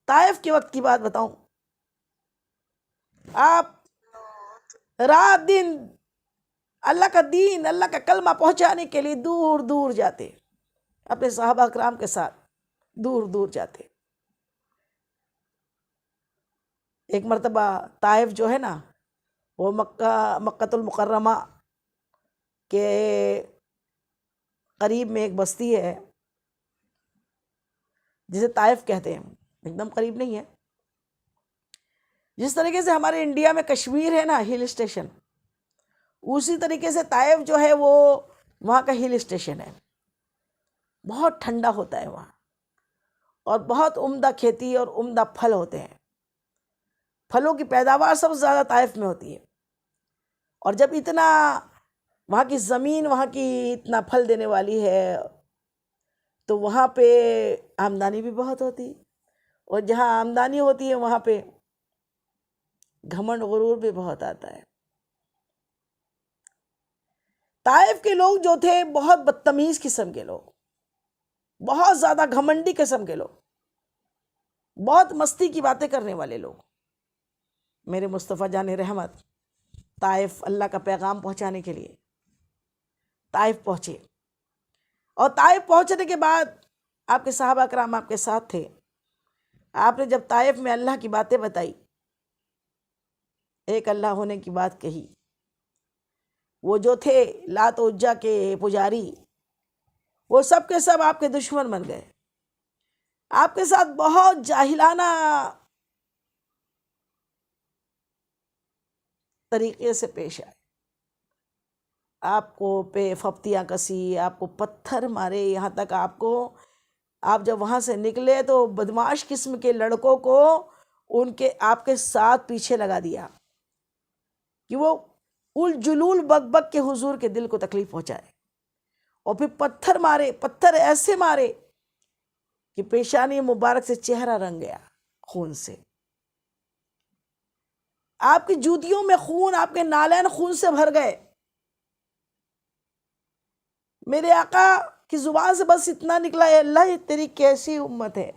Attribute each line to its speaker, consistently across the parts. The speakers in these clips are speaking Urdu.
Speaker 1: طائف کے وقت کی بات بتاؤں، آپ رات دن اللہ کا دین، اللہ کا کلمہ پہنچانے کے لیے دور دور جاتے، اپنے صحابہ اکرام کے ساتھ دور دور جاتے۔ ایک مرتبہ طائف جو ہے نا، وہ مکہ المکرمہ کے قریب میں ایک بستی ہے جسے طائف کہتے ہیں، ایک دم قریب نہیں ہے۔ جس طریقے سے ہمارے انڈیا میں کشمیر ہے نا ہل اسٹیشن، اسی طریقے سے طائف جو ہے وہ وہاں کا ہل اسٹیشن ہے۔ بہت ٹھنڈا ہوتا ہے وہاں، اور بہت عمدہ کھیتی اور عمدہ پھل ہوتے ہیں۔ پھلوں کی پیداوار سب سے زیادہ طائف میں ہوتی ہے، اور جب اتنا وہاں کی زمین وہاں کی اتنا پھل دینے والی ہے تو وہاں پہ آمدنی بھی بہت ہوتی، اور جہاں آمدنی ہوتی ہے وہاں پہ گھمنڈ غرور بھی بہت آتا ہے۔ طائف کے لوگ جو تھے بہت بدتمیز قسم کے لوگ، بہت زیادہ گھمنڈی قسم کے لوگ، بہت مستی کی باتیں کرنے والے لوگ۔ میرے مصطفیٰ جان رحمت طائف اللہ کا پیغام پہنچانے کے لیے طائف پہنچے، اور طائف پہنچنے کے بعد آپ کے صحابہ اکرام آپ کے ساتھ تھے۔ آپ نے جب طائف میں اللہ کی باتیں بتائی، ایک اللہ ہونے کی بات کہی، وہ جو تھے لات و عزا کے پجاری وہ سب کے سب آپ کے دشمن بن گئے، آپ کے ساتھ بہت جاہلانہ طریقے سے پیش آئے، آپ کو پہ پھپتیاں کسی، آپ کو پتھر مارے، یہاں تک آپ جب وہاں سے نکلے تو بدماش قسم کے لڑکوں کو آپ کے ساتھ پیچھے لگا دیا کہ وہ الجلول بک بک کے حضور کے دل کو تکلیف پہنچائے، اور پھر پتھر مارے، پتھر ایسے مارے کہ پیشانی مبارک سے چہرہ رنگ گیا خون سے، آپ کی جوتیوں میں خون، آپ کے نالین خون سے بھر گئے۔ میرے آقا کی زبان سے بس اتنا نکلا، اے اللہ یہ تیری کیسی امت ہے،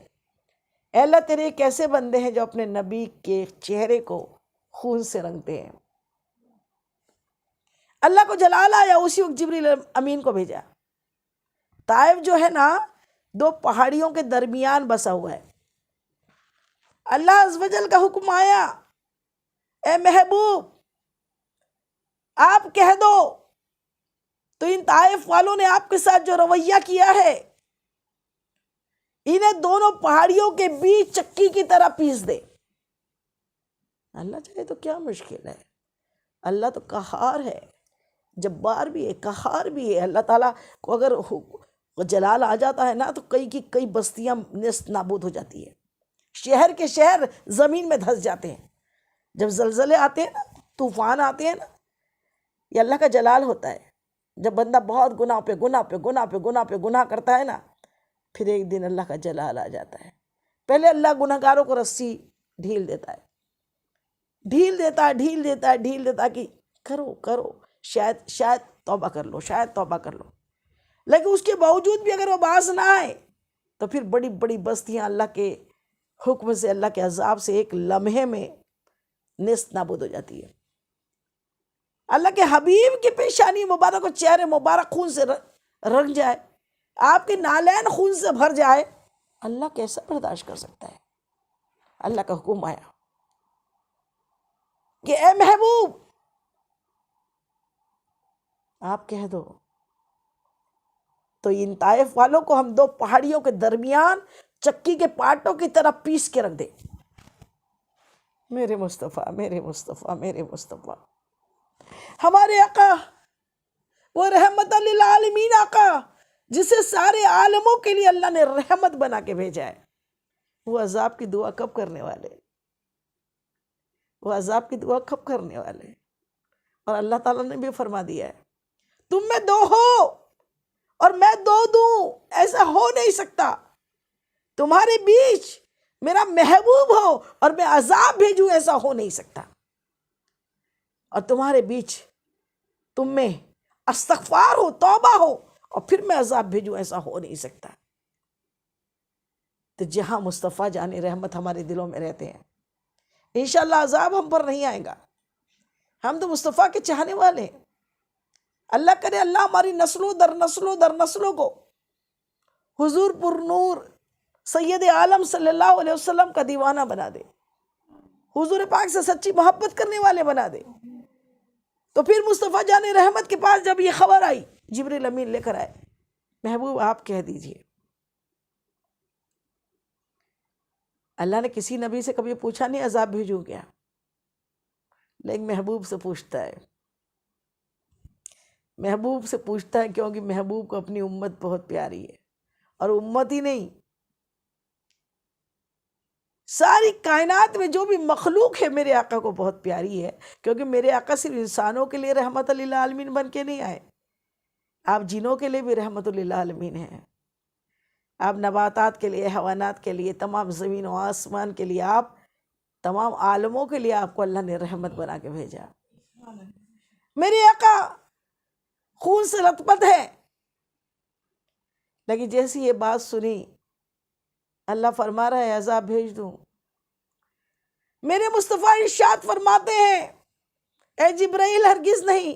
Speaker 1: اے اللہ تیرے کیسے بندے ہیں جو اپنے نبی کے چہرے کو خون سے رنگتے ہیں۔ اللہ کو جلال آیا، اسی وقت جبریل امین کو بھیجا۔ طائف جو ہے نا دو پہاڑیوں کے درمیان بسا ہوا ہے۔ اللہ عز و جل کا حکم آیا، اے محبوب آپ کہہ دو، تو ان طائف والوں نے آپ کے ساتھ جو رویہ کیا ہے، انہیں دونوں پہاڑیوں کے بیچ چکی کی طرح پیس دے۔ اللہ چاہے تو کیا مشکل ہے، اللہ تو قہار ہے، جبار بھی ہے، قہار بھی ہے۔ اللہ تعالیٰ کو اگر جلال آ جاتا ہے نا تو کئی کی کئی بستیاں نیست نابود ہو جاتی ہے، شہر کے شہر زمین میں دھس جاتے ہیں۔ جب زلزلے آتے ہیں نا، طوفان آتے ہیں نا، یہ اللہ کا جلال ہوتا ہے۔ جب بندہ بہت گناہ پہ گناہ پہ گناہ پہ گناہ پہ گناہ کرتا ہے نا، پھر ایک دن اللہ کا جلال آ جاتا ہے۔ پہلے اللہ گناہ گاروں کو رسی ڈھیل دیتا ہے، ڈھیل دیتا ہے، ڈھیل دیتا ہے، ڈھیل دیتا ہے کہ کرو شاید توبہ کر لو، شاید توبہ کر لو۔ لیکن اس کے باوجود بھی اگر وہ باز نہ آئے تو پھر بڑی بڑی بستیاں اللہ کے حکم سے، اللہ کے عذاب سے ایک لمحے میں نیست نابود ہو جاتی ہے۔ اللہ کے حبیب کی پیشانی مبارک اور چہرے مبارک خون سے رنگ جائے، آپ کے نالین خون سے بھر جائے، اللہ کیسا برداشت کر سکتا ہے؟ اللہ کا حکم آیا کہ اے محبوب آپ کہہ دو، تو ان طائف والوں کو ہم دو پہاڑیوں کے درمیان چکی کے پاٹوں کی طرح پیس کے رکھ دے۔ میرے مصطفیٰ، میرے مصطفیٰ، میرے مصطفیٰ، ہمارے آقا وہ رحمت للعالمین آقا جسے سارے عالموں کے لیے اللہ نے رحمت بنا کے بھیجا ہے، وہ عذاب کی دعا کب کرنے والے؟ وہ عذاب کی دعا کب کرنے والے؟ اور اللہ تعالیٰ نے بھی فرما دیا ہے، تم میں دو ہو اور میں دو دوں، ایسا ہو نہیں سکتا۔ تمہارے بیچ میرا محبوب ہو اور میں عذاب بھیجوں، ایسا ہو نہیں سکتا۔ اور تمہارے بیچ تم میں استغفار ہو، توبہ ہو، اور پھر میں عذاب بھیجوں، ایسا ہو نہیں سکتا۔ تو جہاں مصطفیٰ جان رحمت ہمارے دلوں میں رہتے ہیں انشاءاللہ عذاب ہم پر نہیں آئے گا. ہم تو مصطفیٰ کے چاہنے والے ہیں. اللہ کرے اللہ ہماری نسلوں در نسلوں در نسلوں کو حضور پر نور سید عالم صلی اللہ علیہ وسلم کا دیوانہ بنا دے، حضور پاک سے سچی محبت کرنے والے بنا دے. تو پھر مصطفیٰ جان رحمت کے پاس جب یہ خبر آئی، جبریل امین لے کر آئے، محبوب آپ کہہ دیجئے. اللہ نے کسی نبی سے کبھی پوچھا نہیں عذاب بھیجوں کیا، لیکن محبوب سے پوچھتا ہے. محبوب سے پوچھتا ہے کیونکہ محبوب کو اپنی امت بہت پیاری ہے. اور امت ہی نہیں، ساری کائنات میں جو بھی مخلوق ہے میرے آقا کو بہت پیاری ہے، کیونکہ میرے آقا صرف انسانوں کے لیے رحمت للعالمین بن کے نہیں آئے، آپ جنوں کے لیے بھی رحمت للعالمین ہیں. آپ نباتات کے لیے، حیوانات کے لیے، تمام زمین و آسمان کے لیے، آپ تمام عالموں کے لیے آپ کو اللہ نے رحمت بنا کے بھیجا. میرے آقا خون سے لطپت ہے، لیکن جیسی یہ بات سنی اللہ فرما رہا ہے عذاب بھیج دوں. میرے مصطفیٰ ارشاد فرماتے ہیں اے جبرائیل ہرگز نہیں.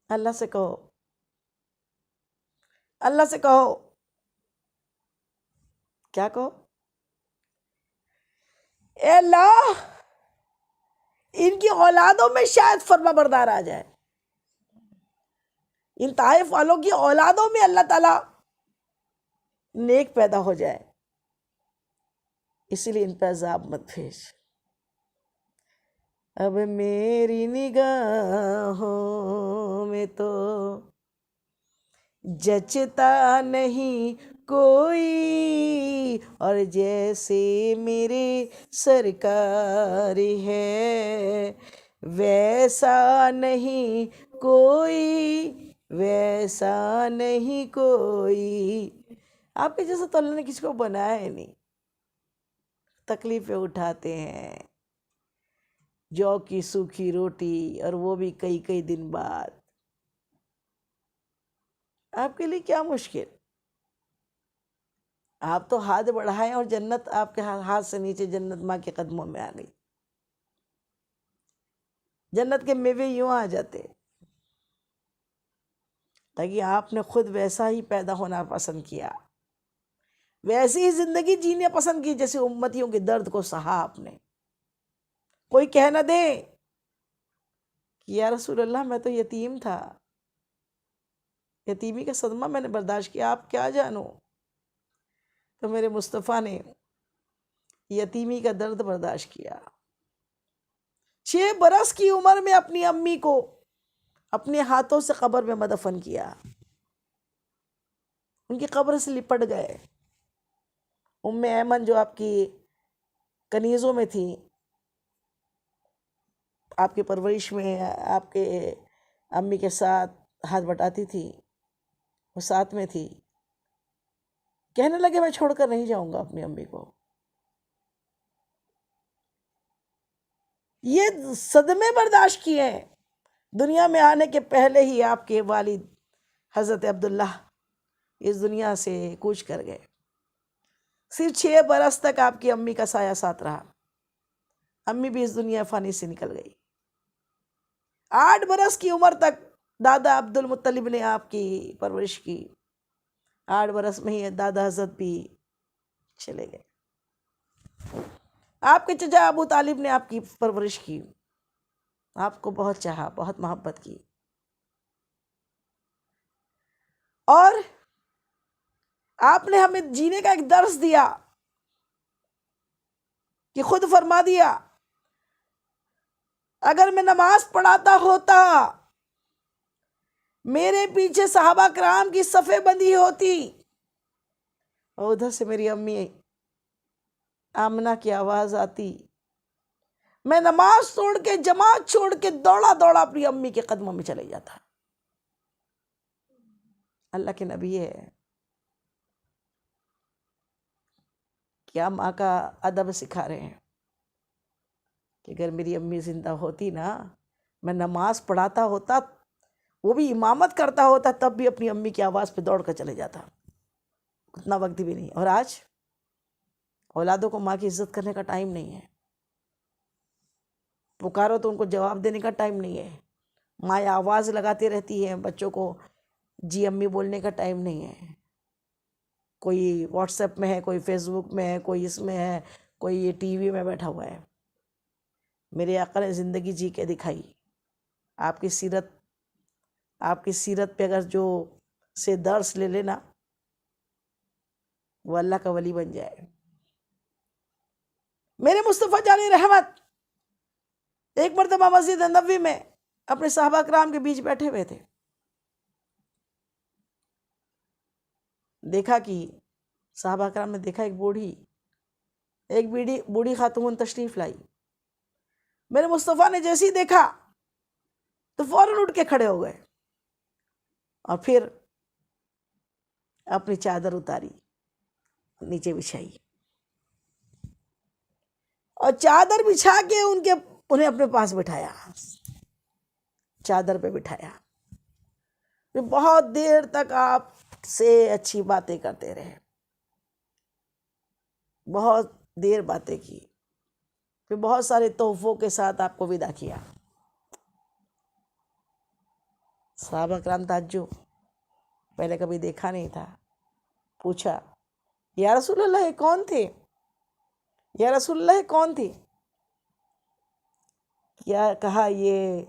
Speaker 1: اللہ سے کہو، اللہ سے کہو، کیا کہو؟ اے اللہ ان کی اولادوں میں شاید فرما بردار آ جائے، ان طائف والوں کی اولادوں میں اللہ تعالی نیک پیدا ہو جائے، اسی لیے ان پہ عذاب مت بھیج. اب میری نگاہوں میں تو جچتا نہیں کوئی، اور جیسے میرے سرکار ہے ویسا نہیں کوئی، ویسا نہیں کوئی. آپ کے جیسا تو اللہ نے کسی کو بنایا ہی نہیں. تکلیفیں اٹھاتے ہیں، جو کی سوکھی روٹی، اور وہ بھی کئی کئی دن بعد. آپ کے لیے کیا مشکل؟ آپ تو ہاتھ بڑھائیں اور جنت آپ کے ہاتھ سے نیچے، جنت ماں کے قدموں میں آ گئی. جنت کے میوے یوں آ جاتے، تاکہ آپ نے خود ویسا ہی پیدا ہونا پسند کیا، ویسی ہی زندگی جینے پسند کی جیسے امتیوں کے درد کو سہا آپ نے. کوئی کہہ نہ دے کہ یا رسول اللہ میں تو یتیم تھا، یتیمی کا صدمہ میں نے برداشت کیا، آپ کیا جانو. تو میرے مصطفیٰ نے یتیمی کا درد برداشت کیا. 6 برس کی عمر میں اپنی امی کو اپنے ہاتھوں سے قبر میں مدفن کیا، ان کی قبر سے لپٹ گئے. ام ایمن جو آپ کی کنیزوں میں تھی، آپ کی پرورش میں آپ کے امی کے ساتھ ہاتھ بٹاتی تھی، وہ ساتھ میں تھی. کہنے لگے میں چھوڑ کر نہیں جاؤں گا اپنی امی کو. یہ صدمے برداشت کیے ہیں. دنیا میں آنے کے پہلے ہی آپ کے والد حضرت عبداللہ اس دنیا سے کوچ کر گئے. صرف 6 برس تک آپ کی امی کا سایہ ساتھ رہا، امی بھی اس دنیا فانی سے نکل گئی. 8 برس کی عمر تک دادا عبد المطلب نے آپ کی پرورش کی. 8 برس میں ہی دادا حضرت بھی چلے گئے. آپ کے چچا ابو طالب نے آپ کی پرورش کی، آپ کو بہت چاہا، بہت محبت کی. اور آپ نے ہمیں جینے کا ایک درس دیا کہ خود فرما دیا اگر میں نماز پڑھاتا ہوتا، میرے پیچھے صحابہ کرام کی صفیں بندی ہوتی، اور ادھر سے میری امی آمنہ کی آواز آتی، میں نماز چھوڑ کے، جماعت چھوڑ کے دوڑا دوڑا اپنی امی کے قدموں میں چلے جاتا. اللہ کے نبی ہے، کیا ماں کا ادب سکھا رہے ہیں کہ اگر میری امی زندہ ہوتی نا، میں نماز پڑھاتا ہوتا، وہ بھی امامت کرتا ہوتا، تب بھی اپنی امی کی آواز پہ دوڑ کر چلے جاتا. اتنا وقت بھی نہیں. اور آج اولادوں کو ماں کی عزت کرنے کا ٹائم نہیں ہے. پکارو تو ان کو جواب دینے کا ٹائم نہیں ہے. ماں آواز لگاتی رہتی ہے بچوں کو جی امی بولنے کا ٹائم نہیں ہے. کوئی واٹس ایپ میں ہے، کوئی فیس بک میں ہے، کوئی اس میں ہے، کوئی یہ ٹی وی میں بیٹھا ہوا ہے. میرے آقا نے زندگی جی کے دکھائی. آپ کی سیرت پہ اگر جو سے درس لے لینا وہ اللہ کا ولی بن جائے. میرے مصطفیٰ جان رحمت ایک مرتبہ مسجد نبوی میں اپنے صحابہ کرام کے بیچ بیٹھے ہوئے تھے. دیکھا کہ صحابہ کرام نے دیکھا ایک بوڑھی خاتون تشریف لائی. میرے مصطفیٰ نے جیسے ہی دیکھا تو فوراً اٹھ کے کھڑے ہو گئے اور پھر اپنی چادر اتاری، نیچے بچھائی اور چادر بچھا کے انہیں اپنے پاس بٹھایا، چادر پہ بٹھایا. پھر بہت دیر تک آپ سے اچھی باتیں کرتے رہے، بہت دیر باتیں کی. پھر بہت سارے تحفوں کے ساتھ آپ کو ودا کیا. صحابہ کرام تعجب، پہلے کبھی دیکھا نہیں تھا. پوچھا یا رسول اللہ یہ کون تھے؟ یا رسول اللہ یہ کون تھی؟ کیا کہا یہ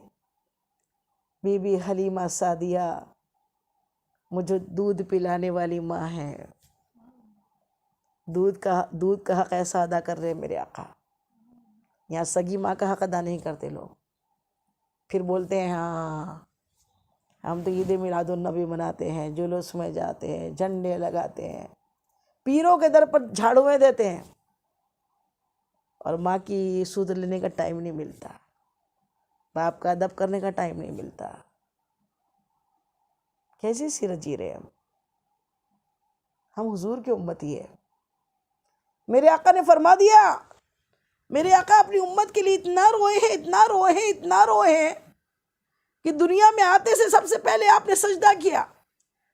Speaker 1: بی بی حلیمہ سعدیہ مجھے دودھ پلانے والی ماں ہے. دودھ کا حق ایسا ادا کر رہے میرے آقا. یہاں سگی ماں کا حق ادا نہیں کرتے لوگ. پھر بولتے ہیں ہاں ہم تو عید میلاد النبی مناتے ہیں، جلوس میں جاتے ہیں، جھنڈے لگاتے ہیں، پیروں کے در پر جھاڑویں دیتے ہیں، اور ماں کی سود لینے کا ٹائم نہیں ملتا، باپ کا ادب کرنے کا ٹائم نہیں ملتا. کیسی سیرت جی رہے ہم حضور کی امتی ہے. میرے آقا نے فرما دیا، میرے آقا اپنی امت کے لیے اتنا روئے ہیں کہ دنیا میں آتے سے سب سے پہلے آپ نے سجدہ کیا،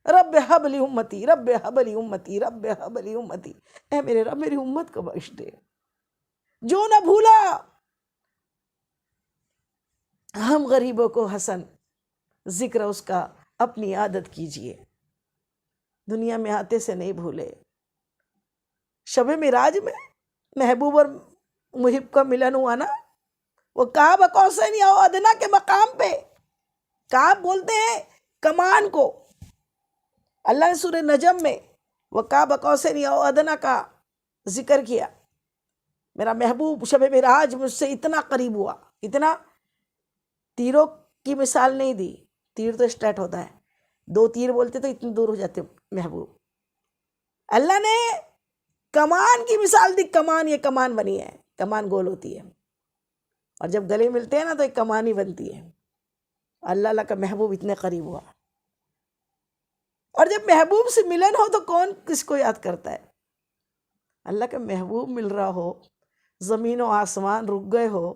Speaker 1: رب حب لی امتی، رب حب لی امتی، رب حب لی امتی. اے میرے رب میری امت کو بخش دے. جو نہ بھولا ہم غریبوں کو حسن ذکر اس کا اپنی عادت کیجئے. دنیا میں آتے سے نہیں بھولے. شب معراج میں محبوب اور محب کا ملن ہوا نا، وہ کعب قوسین او ادنا کے مقام پہ، کعب بولتے ہیں کمان کو. اللہ نے سورہ نجم میں وہ کعب قوسین او ادنا کا ذکر کیا. میرا محبوب شب معراج مجھ سے اتنا قریب ہوا، اتنا. تیروں کی مثال نہیں دی، تیر تو اسٹارٹ ہوتا ہے، 2 تیر بولتے تو اتنے دور ہو جاتے محبوب. اللہ نے کمان کی مثال دی. کمان، یہ کمان بنی ہے، کمان گول ہوتی ہے اور جب گلے ملتے ہیں نا تو ایک کمان ہی بنتی ہے. اللہ کا محبوب اتنے قریب ہوا. اور جب محبوب سے ملن ہو تو کون کس کو یاد کرتا ہے؟ اللہ کا محبوب مل رہا ہو، زمین و آسمان رک گئے ہو،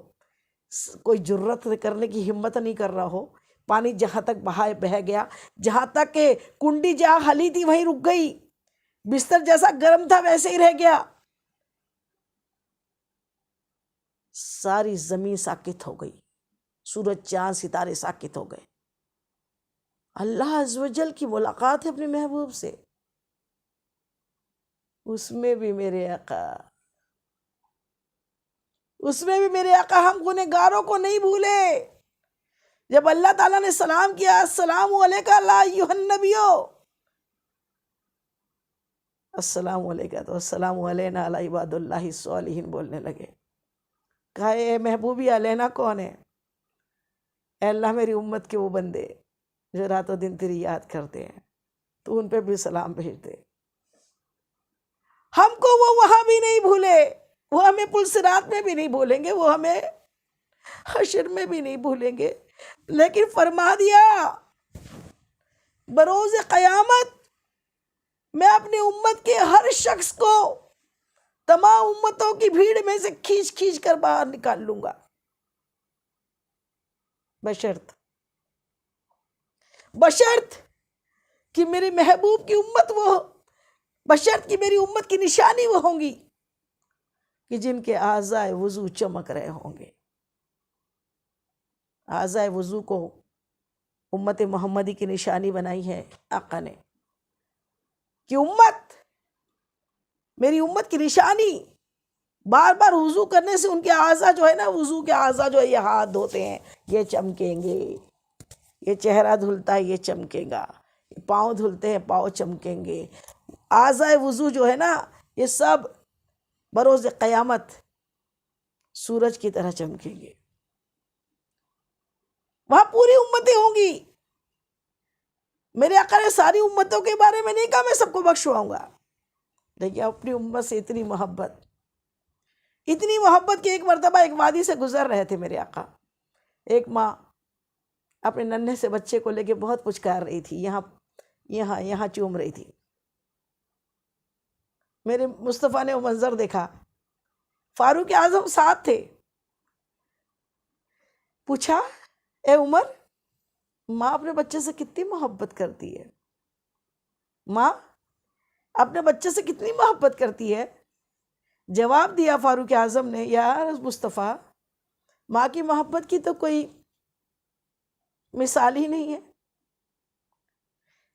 Speaker 1: کوئی جرت کرنے کی ہمت نہیں کر رہا ہو، پانی جہاں تک بہ گیا، جہاں تک کہ کنڈی جہاں ہلی تھی وہیں رک گئی، بستر جیسا گرم تھا ویسے ہی رہ گیا، ساری زمین ساکت ہو گئی، سورج چاند ستارے ساکت ہو گئے. اللہ عز و جل کی ملاقات ہے اپنے محبوب سے. اس میں بھی میرے آقا ہم گنہگاروں کو نہیں بھولے. جب اللہ تعالیٰ نے سلام کیا السلام علیکہ یا ایھا النبی، السلام علیکہ، تو السلام علینا علی عباد اللہ الصالحین بولنے لگے. کہا اے محبوبی علینا کون ہے؟ اے اللہ میری امت کے وہ بندے جو رات و دن تیری یاد کرتے ہیں، تو ان پہ بھی سلام بھیج دے. ہم کو وہ وہاں بھی نہیں بھولے، وہ ہمیں پل صراط میں بھی نہیں بھولیں گے، وہ ہمیں حشر میں بھی نہیں بھولیں گے. لیکن فرما دیا بروز قیامت میں اپنی امت کے ہر شخص کو تمام امتوں کی بھیڑ میں سے کھینچ کھینچ کر باہر نکال لوں گا، بشرط کہ میرے محبوب کی امت وہ بشرط کہ میری امت کی نشانی وہ ہوں گی کہ جن کے اعضائے وضو چمک رہے ہوں گے۔ اعضائے وضو کو امت محمدی کی نشانی بنائی ہے آقا نے کہ میری امت کی نشانی بار بار وضو کرنے سے ان کے اعضاء جو ہے نا، وضو کے اعضاء جو ہے، یہ ہاتھ دھوتے ہیں یہ چمکیں گے، یہ چہرہ دھلتا ہے یہ چمکے گا، پاؤں دھلتے ہیں پاؤں چمکیں گے۔ اعضاء وضو جو ہے نا یہ سب بروز قیامت سورج کی طرح چمکیں گے، وہاں پوری امتیں ہوں گی۔ میرے آقا نے ساری امتوں کے بارے میں نہیں کہا میں سب کو بخشواؤں گا، لیکن اپنی امت سے اتنی محبت کہ ایک مرتبہ ایک وادی سے گزر رہے تھے میرے آقا، ایک ماں اپنے ننھے سے بچے کو لے کے بہت پچکار رہی تھی، یہاں چوم رہی تھی۔ میرے مصطفیٰ نے وہ منظر دیکھا، فاروق اعظم ساتھ تھے، پوچھا اے عمر، ماں اپنے بچے سے کتنی محبت کرتی ہے؟ ماں اپنے بچے سے کتنی محبت کرتی ہے؟ جواب دیا فاروق اعظم نے، یا مصطفیٰ ماں کی محبت کی تو کوئی مثال ہی نہیں ہے۔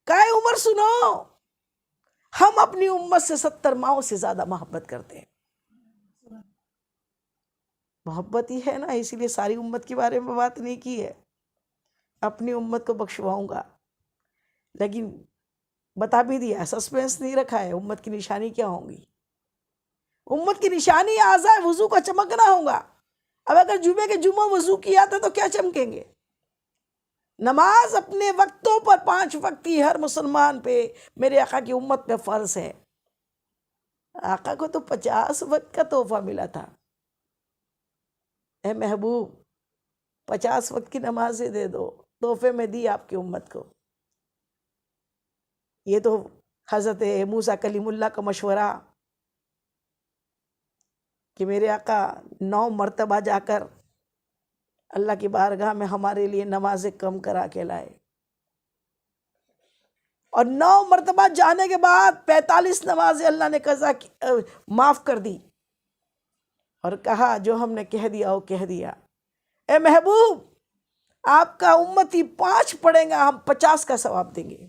Speaker 1: کہا عمر سنو، ہم اپنی امت سے 70 ماؤں سے زیادہ محبت کرتے ہیں۔ محبت ہی ہے نا، اسی لیے ساری امت کے بارے میں بات نہیں کی ہے، اپنی امت کو بخشواؤں گا، لیکن بتا بھی دیا، سسپینس نہیں رکھا ہے امت کی نشانی کیا ہوں گی۔ امت کی نشانی اعضاء وضو کا چمکنا ہوگا۔ اب اگر جمعے کے جمعہ وضو کیا تھا تو کیا چمکیں گے؟ نماز اپنے وقتوں پر 5 وقتی ہر مسلمان پہ، میرے آقا کی امت پہ فرض ہے۔ آقا کو تو 50 وقت کا تحفہ ملا تھا، اے محبوب 50 وقت کی نمازیں دے دو، تحفے میں دی آپ کی امت کو۔ یہ تو حضرت موسیٰ کلیم اللہ کا مشورہ کہ میرے آقا 9 مرتبہ جا کر اللہ کی بارگاہ میں ہمارے لیے نمازیں کم کرا کے لائے، اور 9 مرتبہ جانے کے بعد 45 نمازیں اللہ نے قضا معاف کر دی، اور کہا جو ہم نے کہہ دیا وہ کہہ دیا۔ اے محبوب آپ کا امتی 5 پڑھیں گا، ہم 50 کا ثواب دیں گے۔